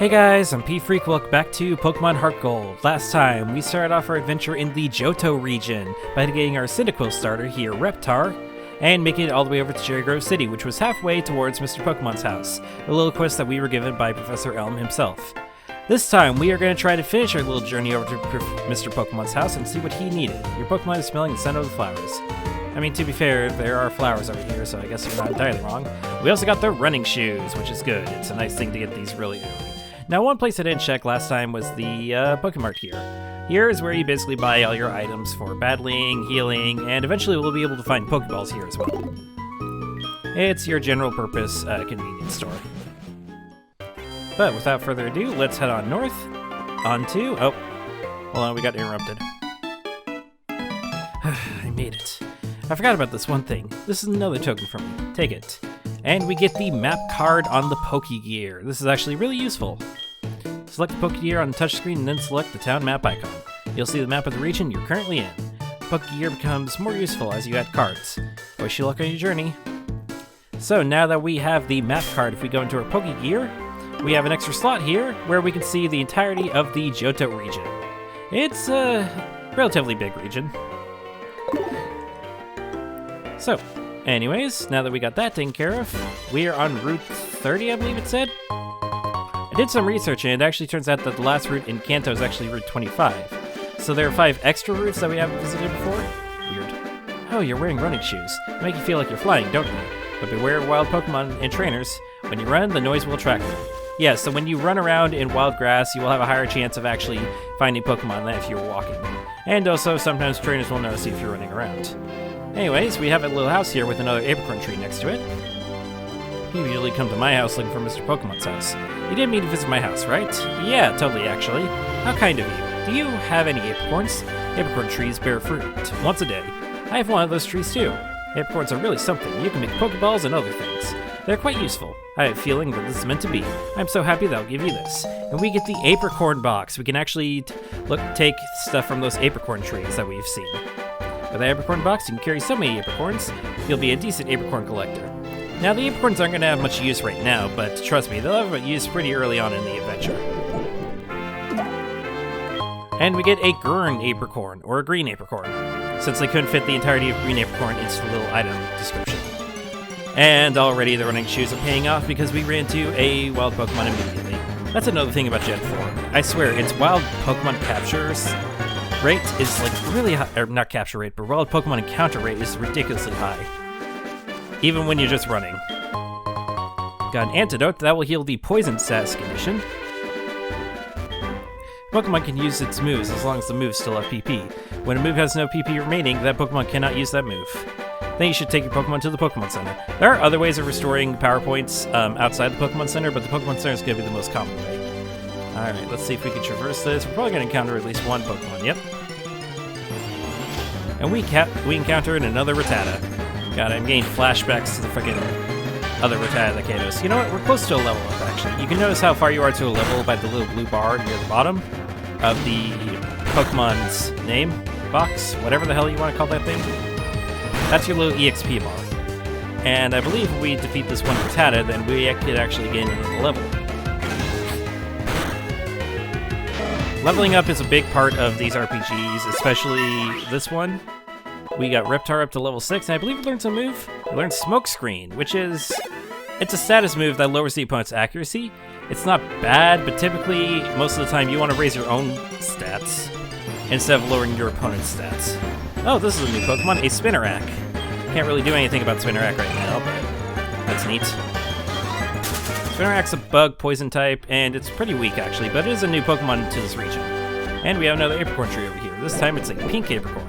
Hey guys, I'm P-Freak. Welcome back to Pokemon Heart Gold. Last time, we started off our adventure in the Johto region by getting our Cyndaquil starter here, Reptar, and making it all the way over to Cherry Grove City, which was halfway towards Mr. Pokemon's house, a little quest that we were given by Professor Elm himself. This time, we are going to try to finish our little journey over to Mr. Pokemon's house and see what he needed. Your Pokemon is smelling the scent of the flowers. I mean, to be fair, there are flowers over here, so I guess you're not entirely wrong. We also got the running shoes, which is good. It's a nice thing to get these really early. Now, one place I didn't check last time was the Pokemart here. Here is where you basically buy all your items for battling, healing, and eventually we'll be able to find Pokeballs here as well. It's your general purpose convenience store. But without further ado, let's head on north. Onto... Oh, hold on, we got interrupted. I made it. I forgot about this one thing. This is another token from me. Take it. And we get the map card on the Pokegear. This is actually really useful. Select the Pokegear on the touchscreen and then select the town map icon. You'll see the map of the region you're currently in. Pokegear becomes more useful as you add cards. Wish you luck on your journey. So now that we have the map card, if we go into our Pokegear, we have an extra slot here where we can see the entirety of the Johto region. It's a relatively big region. So, anyways, now that we got that taken care of, we are on Route 30, I believe it said. I did some research and it actually turns out that the last route in Kanto is actually Route 25. So there are 5 extra routes that we haven't visited before. Weird. Oh, you're wearing running shoes. They make you feel like you're flying, don't they? But beware of wild Pokemon and trainers. When you run, the noise will attract them. Yeah, so when you run around in wild grass, you will have a higher chance of actually finding Pokemon than if you were walking. And also, sometimes trainers will notice you if you're running around. Anyways, we have a little house here with another apricorn tree next to it. You usually come to my house looking for Mr. Pokemon's house. You didn't mean to visit my house, right? Yeah, totally, actually. How kind of you. Do you have any apricorns? Apricorn trees bear fruit once a day. I have one of those trees too. Apricorns are really something. You can make Pokeballs and other things. They're quite useful. I have a feeling that this is meant to be. I'm so happy that I'll give you this. And we get the apricorn box. We can actually take stuff from those apricorn trees that we've seen. With the apricorn box, you can carry so many apricorns, you'll be a decent apricorn collector. Now, the apricorns aren't going to have much use right now, but trust me, they'll have use pretty early on in the adventure. And we get a Gurn apricorn, or a green apricorn, since they couldn't fit the entirety of green apricorn into the little item description. And already the running shoes are paying off because we ran into a wild Pokemon immediately. That's another thing about Gen 4. I swear, its wild Pokemon captures rate is like really high, or not capture rate, but wild Pokemon encounter rate is ridiculously high. Even when you're just running. Got an antidote that will heal the poison status condition. Pokemon can use its moves as long as the moves still have PP. When a move has no PP remaining, that Pokemon cannot use that move. Then you should take your Pokemon to the Pokemon Center. There are other ways of restoring power points outside the Pokemon Center, but the Pokemon Center is going to be the most common way. Alright, let's see if we can traverse this. We're probably going to encounter at least one Pokemon, yep. And we encountered another Rattata. God, I'm getting flashbacks to the freaking other Rattata that Katos. You know what, we're close to a level up, actually. You can notice how far you are to a level by the little blue bar near the bottom of the Pokemon's name box, whatever the hell you want to call that thing. That's your little EXP bar. And I believe if we defeat this one Rattata, then we could actually gain another level. Leveling up is a big part of these RPGs, especially this one. We got Reptar up to level 6, and I believe we learned some move. We learned Smokescreen, which is... It's a status move that lowers the opponent's accuracy. It's not bad, but typically, most of the time, you want to raise your own stats instead of lowering your opponent's stats. Oh, this is a new Pokemon, a Spinarak. Can't really do anything about Spinarak right now, but that's neat. Spinarak's a bug poison type, and it's pretty weak actually, but it is a new Pokemon to this region. And we have another apricorn tree over here. This time it's a pink apricorn.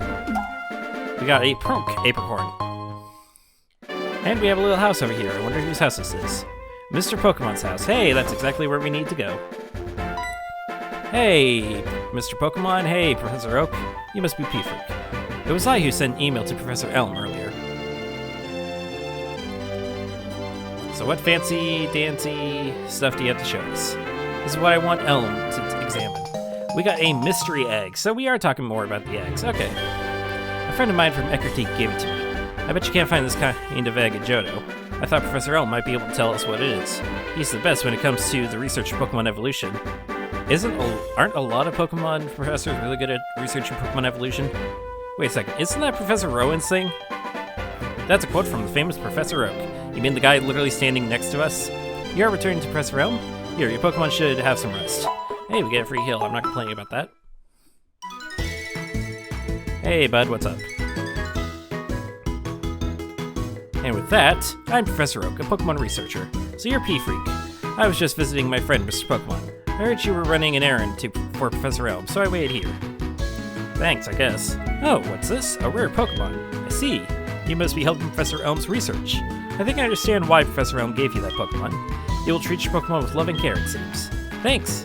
We got a Prunk apricorn. And we have a little house over here. I wonder whose house this is. Mr. Pokemon's house. Hey, that's exactly where we need to go. Hey, Mr. Pokemon. Hey, Professor Oak. You must be P-Freak. It was I who sent an email to Professor Elm earlier. So what fancy, dancy stuff do you have to show us? This is what I want Elm to examine. We got a mystery egg, so we are talking more about the eggs. Okay. A friend of mine from Eckerteak gave it to me. I bet you can't find this kind of egg at Johto. I thought Professor Elm might be able to tell us what it is. He's the best when it comes to the research of Pokemon evolution. Aren't a lot of Pokemon professors really good at researching Pokemon evolution? Wait a second, isn't that Professor Rowan's thing? That's a quote from the famous Professor Oak. You mean the guy literally standing next to us? You are returning to Professor Elm? Here, your Pokemon should have some rest. Hey, we get a free heal. I'm not complaining about that. Hey, bud, what's up? And with that, I'm Professor Oak, a Pokemon researcher. So you're P-Freak. I was just visiting my friend, Mr. Pokemon. I heard you were running an errand for Professor Elm, so I waited here. Thanks, I guess. Oh, what's this? A rare Pokemon. I see. You must be helping Professor Elm's research. I think I understand why Professor Elm gave you that Pokemon. He will treat your Pokemon with love and care, it seems. Thanks.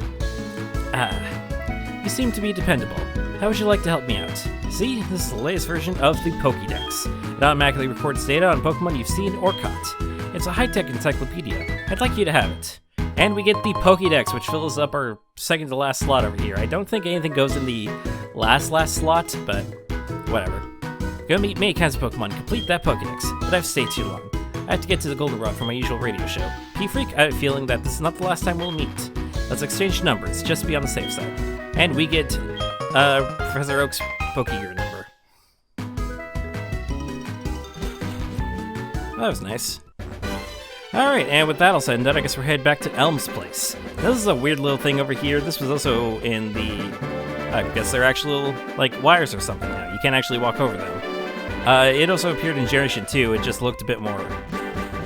You seem to be dependable. How would you like to help me out? See, this is the latest version of the Pokédex. It automatically records data on Pokemon you've seen or caught. It's a high-tech encyclopedia. I'd like you to have it. And we get the Pokédex, which fills up our second to last slot over here. I don't think anything goes in the last slot, but whatever. Go meet many kinds of Pokemon, complete that Pokédex, but I've stayed too long. I have to get to the Goldenrod for my usual radio show. P-Freak, I have a feeling that this is not the last time we'll meet. Let's exchange numbers, just to be on the safe side. And we get Professor Oak's Pokegear number. That was nice. Alright, and with that all said and done, I guess we're headed back to Elm's place. Now, this is a weird little thing over here. This was also in the... I guess they're actual, like, wires or something now. You can't actually walk over them. It also appeared in Generation 2. It just looked a bit more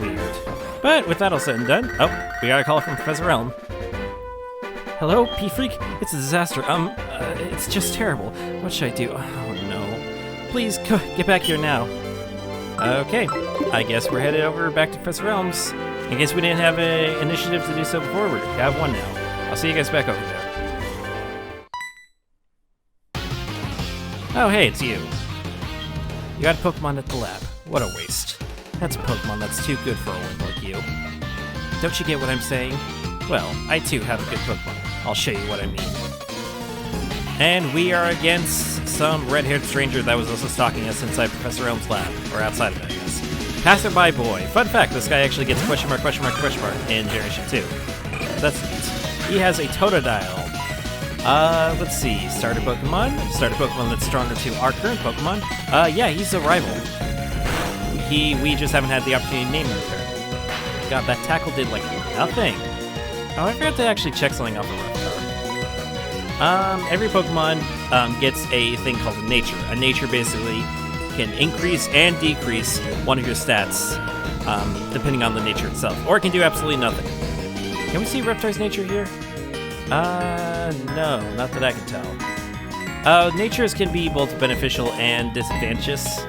weird. But with that all said and done... Oh, we got a call from Professor Elm. Hello, P-Freak? It's a disaster. It's just terrible. What should I do? Oh, no. Please, get back here now. Okay, I guess we're headed over back to Professor Elm's. In case we didn't have an initiative to do so before, we have one now. I'll see you guys back over there. Oh, hey, it's you. You got a Pokemon at the lab. What a waste. That's a Pokemon that's too good for a one like you. Don't you get what I'm saying? Well, I too have a good Pokemon. I'll show you what I mean. And we are against some red-haired stranger that was also stalking us inside Professor Elm's lab. Or outside of it, I guess. Passerby Boy. Fun fact, this guy actually gets question mark in Generation 2. That's neat. He has a Totodile. Let's see. Starter Pokemon. Starter Pokemon that's stronger to our current Pokemon. Yeah, he's a rival. We just haven't had the opportunity to name him currently. God, that tackle did, like, nothing. Oh, I forgot to actually check something off of Reptar. Every Pokemon gets a thing called a nature. A nature basically can increase and decrease one of your stats, depending on the nature itself. Or it can do absolutely nothing. Can we see Reptar's nature here? No, not that I can tell. Natures can be both beneficial and disadvantageous.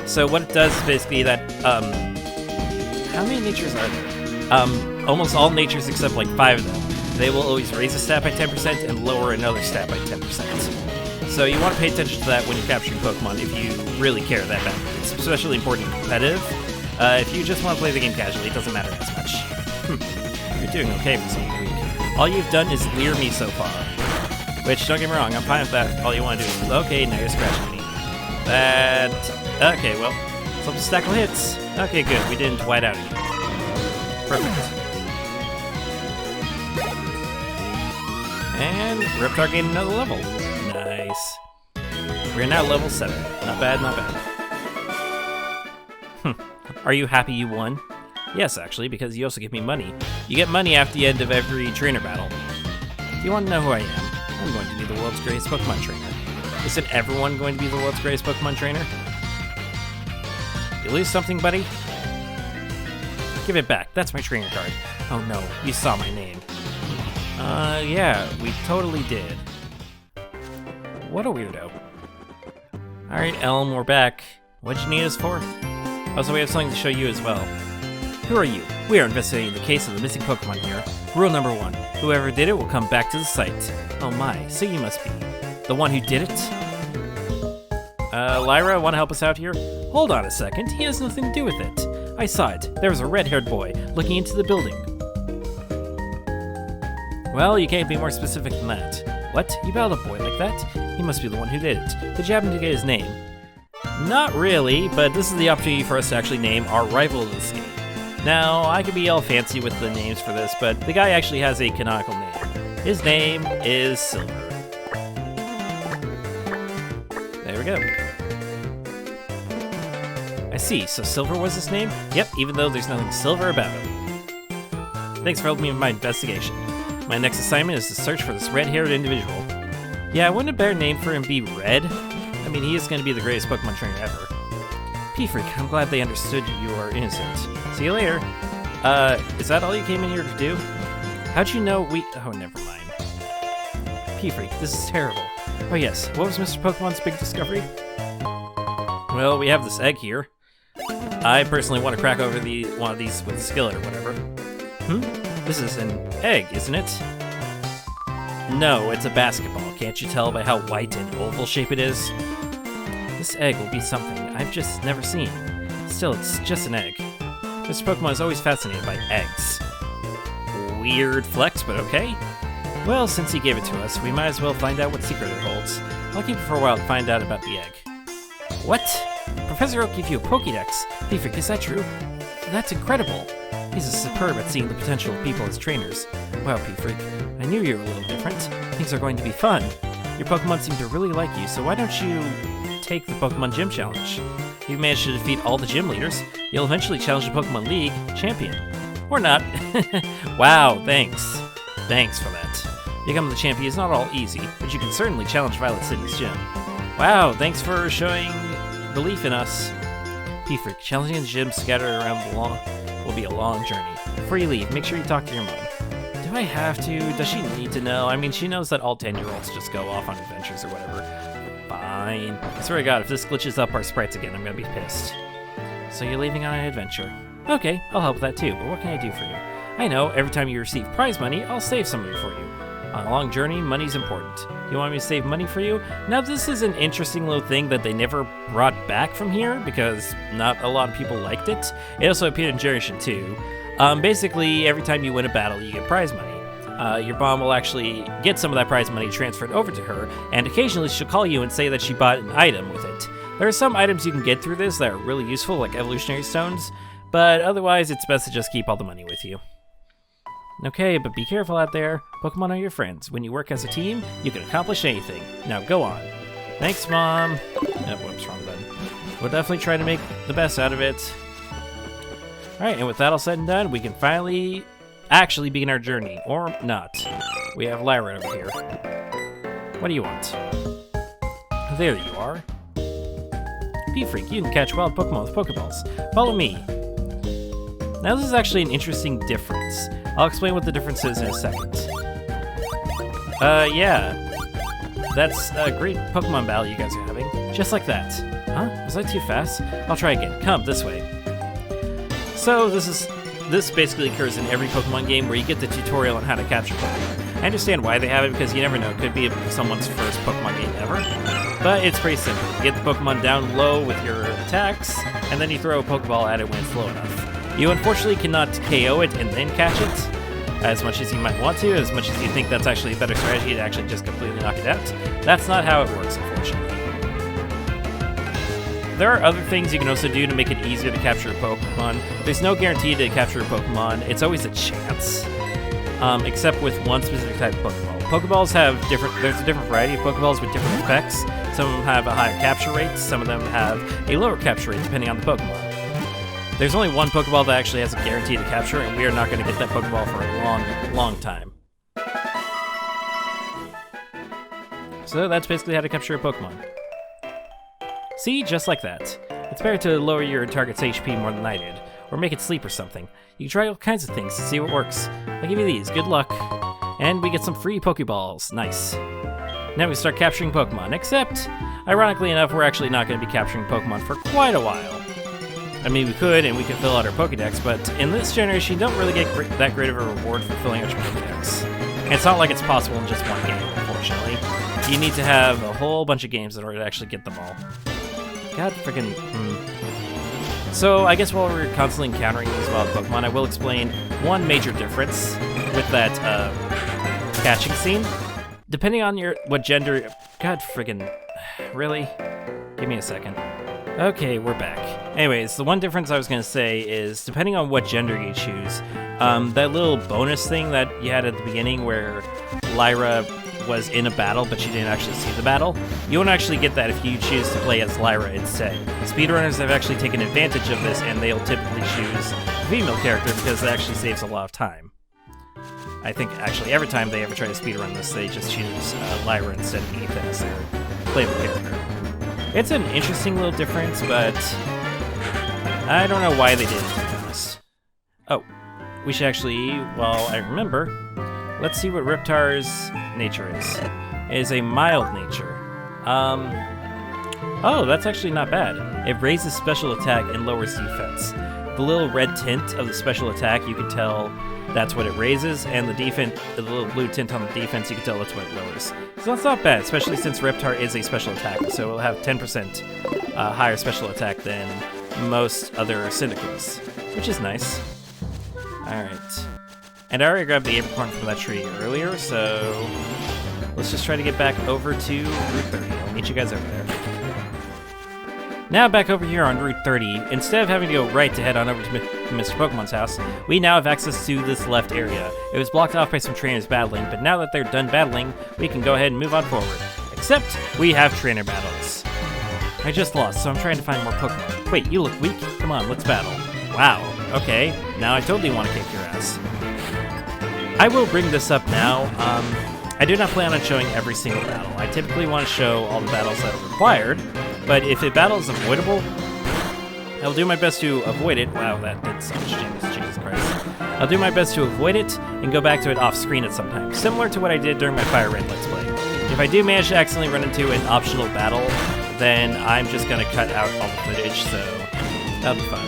So what it does is basically that, how many natures are there? Almost all natures except like 5 of them. They will always raise a stat by 10% and lower another stat by 10%. So you want to pay attention to that when you're capturing Pokemon if you really care that bad. It's especially important in competitive. If you just want to play the game casually, it doesn't matter as much. You're doing okay for something weak. All you've done is leer me so far. Which, don't get me wrong, I'm fine with that. All you want to do is, okay, now you're scratching me. Okay, well, some stackle hits. Okay, good, we didn't white out again. Perfect. And Reptar gained another level. Nice. We're now level 7. Not bad, not bad. Are you happy you won? Yes, actually, because you also give me money. You get money after the end of every trainer battle. Do you want to know who I am? I'm going to be the world's greatest Pokemon trainer. Isn't everyone going to be the world's greatest Pokemon trainer? You lose something, buddy? Give it back. That's my trainer card. Oh no, you saw my name. Yeah, we totally did. What a weirdo. Alright, Elm, we're back. What'd you need us for? Also, we have something to show you as well. Who are you? We are investigating the case of the missing Pokemon here. Rule number 1. Whoever did it will come back to the site. Oh my, so you must be the one who did it? Lyra, want to help us out here? Hold on a second, he has nothing to do with it. I saw it. There was a red-haired boy looking into the building. Well, you can't be more specific than that. What? You battled a boy like that? He must be the one who did it. Did you happen to get his name? Not really, but this is the opportunity for us to actually name our rival of this game. Now, I could be all fancy with the names for this, but the guy actually has a canonical name. His name is Silver. There we go. I see, so Silver was his name? Yep, even though there's nothing silver about him. Thanks for helping me with my investigation. My next assignment is to search for this red-haired individual. Yeah, wouldn't a better name for him be Red? I mean, he is going to be the greatest Pokemon trainer ever. P-Freak, I'm glad they understood you are innocent. See you later. Is that all you came in here to do? How'd you know we... Oh, never mind. P-Freak, this is terrible. Oh yes, what was Mr. Pokemon's big discovery? Well, we have this egg here. I personally want to crack over one of these with a skillet or whatever. This is an egg, isn't it? No, it's a basketball. Can't you tell by how white and oval shape it is? This egg will be something I've just never seen. Still, it's just an egg. Mr. Pokemon is always fascinated by eggs. Weird flex, but okay. Well, since he gave it to us, we might as well find out what secret it holds. I'll keep it for a while to find out about the egg. What? Professor Oak gave you a Pokédex? P-Freak, is that true? That's incredible. He's superb at seeing the potential of people as trainers. Wow, P-Freak, I knew you were a little different. Things are going to be fun. Your Pokemon seem to really like you, so why don't you take the Pokemon Gym Challenge? If you manage to defeat all the gym leaders, you'll eventually challenge the Pokemon League champion. Or not. Wow, thanks. Thanks for that. Becoming the champion is not all easy, but you can certainly challenge Violet City's gym. Wow, thanks for showing belief in us. P-Freak, challenging the gym scattered around the lawn will be a long journey. Before you leave, make sure you talk to your mom. Do I have to? Does she need to know? I mean, she knows that all 10-year-olds just go off on adventures or whatever. Fine. I swear to God, if this glitches up our sprites again, I'm gonna be pissed. So you're leaving on an adventure. Okay, I'll help with that too, but what can I do for you? I know, every time you receive prize money, I'll save some of it for you. On a long journey, money's important. You want me to save money for you? Now, this is an interesting little thing that they never brought back from here because not a lot of people liked it. It also appeared in Generation 2. Basically, every time you win a battle, you get prize money. Your mom will actually get some of that prize money transferred over to her, and occasionally she'll call you and say that she bought an item with it. There are some items you can get through this that are really useful, like evolutionary stones, but otherwise it's best to just keep all the money with you. Okay, but be careful out there. Pokemon are your friends. When you work as a team, you can accomplish anything. Now go on. Thanks, Mom. Oh, whoops, wrong button. We'll definitely try to make the best out of it. Alright, and with that all said and done, we can finally actually begin our journey. Or not. We have Lyra over here. What do you want? There you are. P-Freak, you can catch wild Pokemon with Pokeballs. Follow me. Now this is actually an interesting difference. I'll explain what the difference is in a second. Yeah. That's a great Pokemon battle you guys are having. Just like that. Huh? Was I too fast? I'll try again. Come, this way. So, this basically occurs in every Pokemon game where you get the tutorial on how to capture Pokemon. I understand why they have it, because you never know. It could be someone's first Pokemon game ever. But it's pretty simple. You get the Pokemon down low with your attacks, and then you throw a Pokeball at it when it's low enough. You unfortunately cannot KO it and then catch it, as much as you might want to, as much as you think that's actually a better strategy to actually just completely knock it out. That's not how it works, unfortunately. There are other things you can also do to make it easier to capture a Pokemon. There's no guarantee to capture a Pokemon. It's always a chance, except with one specific type of Pokeball. Pokeballs have there's a different variety of Pokeballs with different effects. Some of them have a higher capture rate, some of them have a lower capture rate, depending on the Pokemon. There's only one Pokeball that actually has a guarantee to capture, and we are not going to get that Pokeball for a long, long time. So that's basically how to capture a Pokemon. See? Just like that. It's better to lower your target's HP more than I did, or make it sleep or something. You can try all kinds of things to see what works. I'll give you these. Good luck. And we get some free Pokeballs. Nice. Now we start capturing Pokemon, except, ironically enough, we're actually not going to be capturing Pokemon for quite a while. I mean, we could, and we could fill out our Pokedex, but in this generation, you don't really get that great of a reward for filling out your Pokedex. And it's not like it's possible in just one game, unfortunately. You need to have a whole bunch of games in order to actually get them all. God freaking... So, I guess while we're constantly encountering these wild Pokemon, I will explain one major difference with that, catching scene. Depending on what gender... God friggin'... Really? Give me a second. Okay, we're back. Anyways, the one difference I was going to say is, depending on what gender you choose, that little bonus thing that you had at the beginning where Lyra was in a battle, but she didn't actually see the battle, you won't actually get that if you choose to play as Lyra instead. Speedrunners have actually taken advantage of this, and they'll typically choose a female character because it actually saves a lot of time. I think, actually, every time they ever try to speedrun this, they just choose Lyra instead of Ethan as their playable character. It's an interesting little difference, but I don't know why they did it, to be honest. Oh, we should actually, well, I remember, let's see what Riptar's nature is. It is a mild nature. Oh, that's actually not bad. It raises special attack and lowers defense. The little red tint of the special attack, you can tell that's what it raises, and the little blue tint on the defense, you can tell that's what it lowers. So that's not bad, especially since Riptar is a special attacker, so it'll have 10% higher special attack than most other Syndicals, which is nice. Alright. And I already grabbed the apricorn from that tree earlier, so let's just try to get back over to Route 30. I'll meet you guys over there. Now back over here on Route 30, instead of having to go right to head on over to Mr. Pokemon's house, we now have access to this left area. It was blocked off by some trainers battling, but now that they're done battling, we can go ahead and move on forward. Except, we have trainer battles. I just lost, so I'm trying to find more Pokemon. Wait, you look weak? Come on, let's battle. Wow, okay, now I totally want to kick your ass. I will bring this up now. I do not plan on showing every single battle. I typically want to show all the battles that are required, but if a battle is avoidable, I'll do my best to avoid it. Wow, that did so much damage, Jesus Christ. I'll do my best to avoid it and go back to it off screen at some time, similar to what I did during my Fire Red Let's Play. If I do manage to accidentally run into an optional battle, then I'm just going to cut out all the footage, so that'll be fun.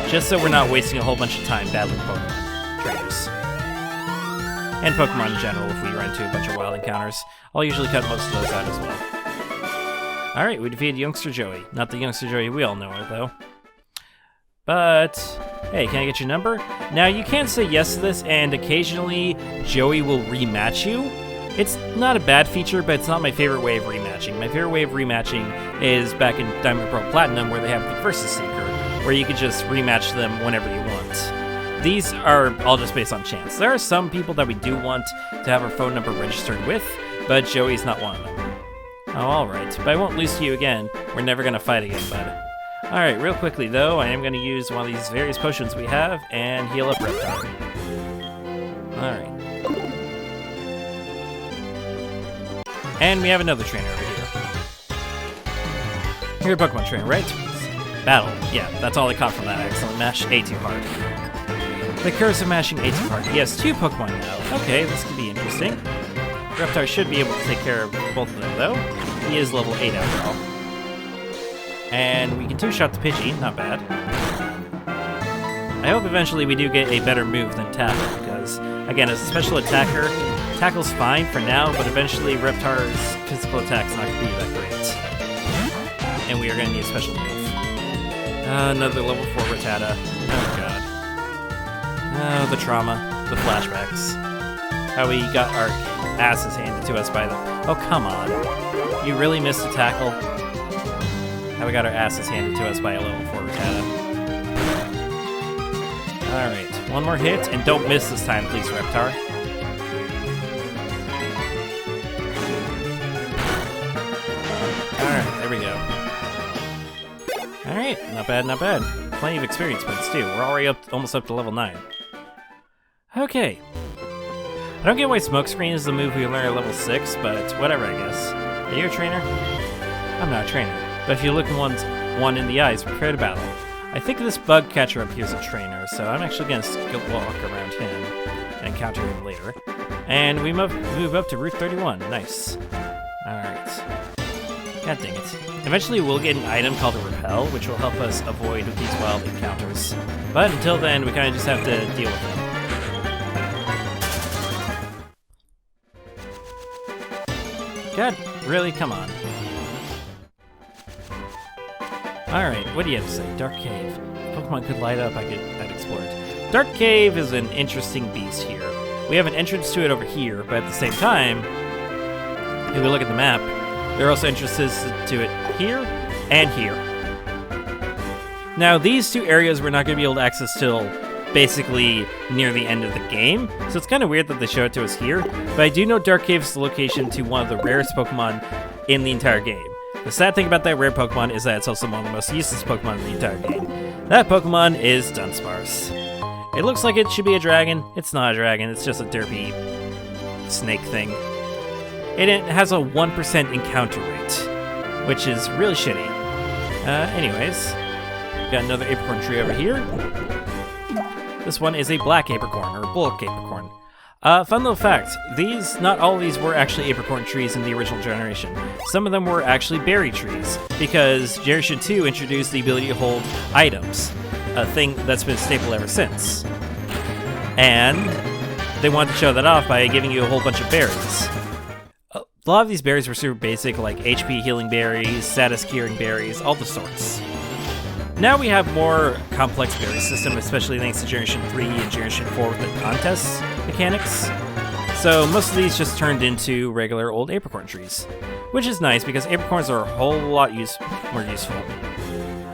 Just so we're not wasting a whole bunch of time battling Pokemon trainers. And Pokemon in general, if we run into a bunch of wild encounters. I'll usually cut most of those out as well. Alright, we defeated Youngster Joey. Not the Youngster Joey we all know of, though. But, hey, can I get your number? Now, you can say yes to this, and occasionally Joey will rematch you. It's not a bad feature, but it's not my favorite way of rematching. My favorite way of rematching is back in Diamond Pearl Platinum, where they have the Versus Seeker, where you can just rematch them whenever you want. These are all just based on chance. There are some people that we do want to have our phone number registered with, but Joey's not one of them. Oh, alright. But I won't lose to you again. We're never going to fight again, bud. Alright, real quickly, though, I am going to use one of these various potions we have and heal up Reptar. Alright. And we have another trainer over here. You're a Pokemon trainer, right? Battle. Yeah, that's all I caught from that accident. Mash A too hard. The curse of mashing A too hard. He has 2 Pokemon now. Okay, this could be interesting. Reptar should be able to take care of both of them, though. He is level 8 after all. And we can 2-shot the Pidgey. Not bad. I hope eventually we do get a better move than Tackle, because, again, as a special attacker, Tackle's fine for now, but eventually Reptar's physical attack's not going to be that great. And we are going to need a special move. Another level 4 Rattata. Oh, God. Oh, the trauma. The flashbacks. How we got our asses handed to us by them. Oh, come on. You really missed a tackle? How we got our asses handed to us by a level 4 Rattata. Alright, one more hit, and don't miss this time, please, Reptar. Alright, there we go. Alright, not bad, not bad. Plenty of experience points, too. We're already almost up to level 9. Okay. I don't get why Smokescreen is the move we learn at level 6, but whatever, I guess. Are you a trainer? I'm not a trainer, but if you look one in the eyes, prepare to battle. I think this bug catcher up here is a trainer, so I'm actually going to walk around him and encounter him later. And we move up to Route 31. Nice. Alright. God dang it. Eventually we'll get an item called a Repel, which will help us avoid these wild encounters. But until then, we kind of just have to deal with them. God, really? Come on. Alright, what do you have to say? Dark Cave. If Pokemon could light up, I'd explore it. Dark Cave is an interesting beast here. We have an entrance to it over here, but at the same time, if we look at the map, there are also entrances to it here and here. Now, these two areas we're not going to be able to access till basically near the end of the game, so it's kind of weird that they show it to us here, but I do know Dark Cave is the location to one of the rarest Pokemon in the entire game. The sad thing about that rare Pokemon is that it's also one of the most useless Pokemon in the entire game. That Pokemon is Dunsparce. It looks like it should be a dragon. It's not a dragon, it's just a derpy snake thing. And it has a 1% encounter rate, which is really shitty. Anyways, got another apricorn tree over here. This one is a black apricorn, or bulk apricorn. Fun little fact, not all of these were actually apricorn trees in the original generation. Some of them were actually berry trees, because Generation 2 introduced the ability to hold items, a thing that's been a staple ever since. And they wanted to show that off by giving you a whole bunch of berries. A lot of these berries were super basic, like HP healing berries, status curing berries, all the sorts. Now we have more complex berry system, especially thanks to Generation 3 and Generation 4 with the contest mechanics. So most of these just turned into regular old apricorn trees, which is nice because apricorns are a whole lot more useful.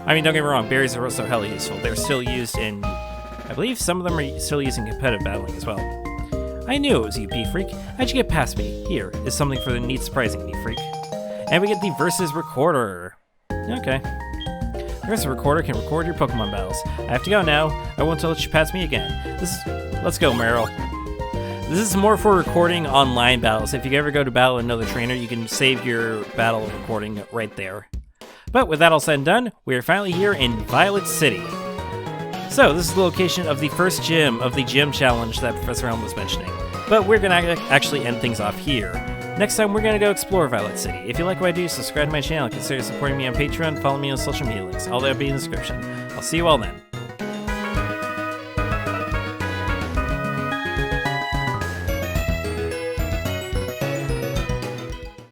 I mean, don't get me wrong, berries are also hella useful. They're still used in, I believe some of them are still used in competitive battling as well. I knew it was you, P-Freak. How'd you get past me? Here is something for the neat surprising, P-Freak. And we get the Versus Recorder. Okay. Versus Recorder can record your Pokemon battles. I have to go now. I won't let you pass me again. Let's go, Meryl. This is more for recording online battles. If you ever go to battle another trainer, you can save your battle recording right there. But with that all said and done, we are finally here in Violet City. So, this is the location of the first gym of the gym challenge that Professor Elm was mentioning. But we're going to actually end things off here. Next time, we're going to go explore Violet City. If you like what I do, subscribe to my channel, consider supporting me on Patreon, follow me on social media links. All that will be in the description. I'll see you all then.